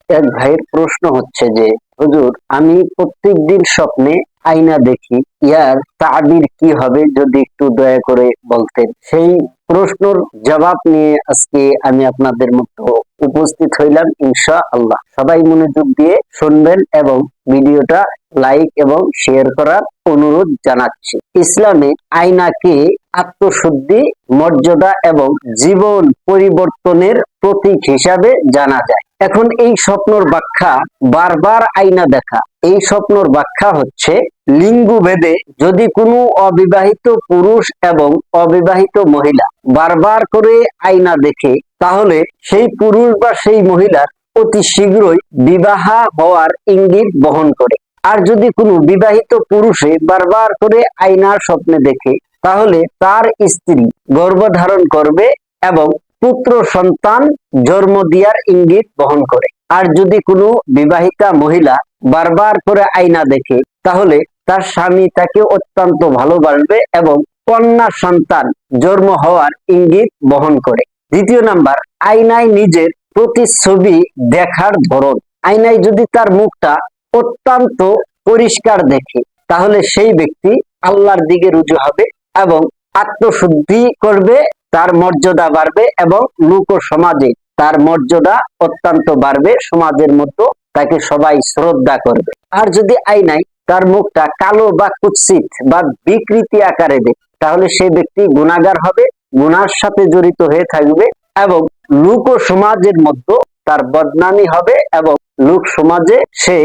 এক ভাইয়ের প্রশ্ন হচ্ছে যে, হুজুর, আমি প্রত্যেকদিন স্বপ্নে আয়না দেখি, ইয়ার তাবির কি হবে যদি একটু দয়া করে বলতেন। সেই প্রশ্নর জবাব নিয়ে আজকে আমি আপনাদের মধ্যে উপস্থিত হইলাম ইনশাআল্লাহ। সবাই মনোযোগ দিয়ে শুনবেন এবং ভিডিওটা লাইক এবং শেয়ার করার অনুরোধ জানাচ্ছি। ইসলামে আয়নাকে আত্মশুদ্ধি, মর্যাদা এবং জীবন পরিবর্তনের প্রতীক হিসাবে জানা যায়। এখন এই স্বপ্নর ব্যাখ্যা, বারবার আয়না দেখা, এই স্বপ্নর ব্যাখ্যা হচ্ছে লিঙ্গ ভেদে যদি কোনো অবিবাহিত পুরুষ এবং অবিবাহিত মহিলা বারবার করে আয়না দেখে, তাহলে সেই পুরুষ বা সেই মহিলার অতি শীঘ্রই বিবাহ হওয়ার ইঙ্গিত বহন করে। আর যদি কোনো বিবাহিত পুরুষে বারবার করে আয়নার স্বপ্নে দেখে, তাহলে তার স্ত্রী গর্ভধারণ করবে এবং পুত্র সন্তান জন্ম দেওয়ার ইঙ্গিত বহন করে। আর যদি কোনো বিবাহিতা মহিলা বারবার করে আয়না দেখে, তাহলে তার স্বামী তাকে অত্যন্ত ভালোবাসবে এবং কন্যা সন্তান জন্ম হওয়ার ইঙ্গিত বহন করে। দ্বিতীয় নাম্বার, আয়নায় নিজের প্রতিচ্ছবি দেখার ধরন। আয়নায় যদি তার মুখটা অত্যন্ত পরিষ্কার দেখে, তাহলে সেই ব্যক্তি আল্লাহর দিকে রুজু হবে এবং আত্মশুদ্ধি করবে, তার মর্যাদা বাড়বে এবং লোক সমাজে তার মর্যাদা অত্যন্ত বাড়বে, সমাজের মধ্যে তাকে সবাই শ্রদ্ধা করবে। আর যদি আয়নায় তার মুখটা কালো বা কুৎসিত বা বিকৃতি আকারে দেয়, তাহলে সেই ব্যক্তি গুনাহগার হবে, গুনার সাথে জড়িত হয়ে থাকবে এবং লোক সমাজের মধ্যে তার বদনামি হবে এবং লোক সমাজে সে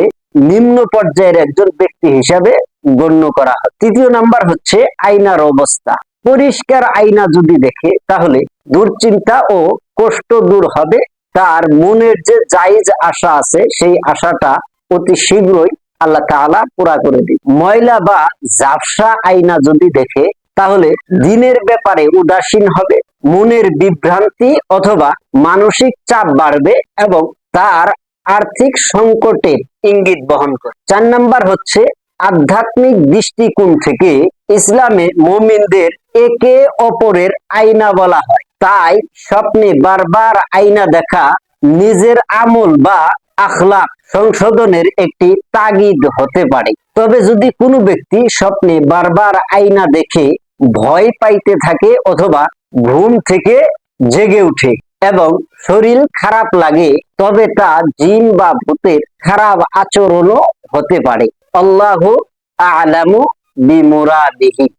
নিম্ন পর্যায়ের একজন ব্যক্তি হিসাবে গণ্য করা হয়। তৃতীয় নাম্বার হচ্ছে আয়নার অবস্থা। পরিষ্কার আয়না যদি দেখে, তাহলে দুশ্চিন্তা ও কষ্ট দূর হবে, তার মনের যে জায়েজ আশা আছে সেই আশাটা অতি শীঘ্রই আল্লাহ তাআলা পুরা করে দিবে। ময়লা বা ঝাপসা আয়না যদি দেখে, তাহলে দিনের ব্যাপারে উদাসীন হবে, মনের বিভ্রান্তি অথবা মানসিক চাপ বাড়বে এবং তার আর্থিক সংকটের ইঙ্গিত বহন করে। 4 নাম্বার হচ্ছে আধ্যাত্মিক দৃষ্টিকোণ থেকে ইসলামে মুমিনদের একে অপরের আয়না বলা হয়। তাই স্বপ্নে বারবার আয়না দেখা নিজের আমল বা আখলাক সংশোধনের একটি তাগিদ হতে পারে। তবে যদি কোনো ব্যক্তি স্বপ্নে বারবার আয়না দেখে ভয় পাইতে থাকে অথবা ঘুম থেকে জেগে উঠে এবং শরীর খারাপ লাগে, তবে তা জিন বা ভূতের খারাপ আচরণও হতে পারে। আল্লাহু আ'লামু বিমুরাদিহি।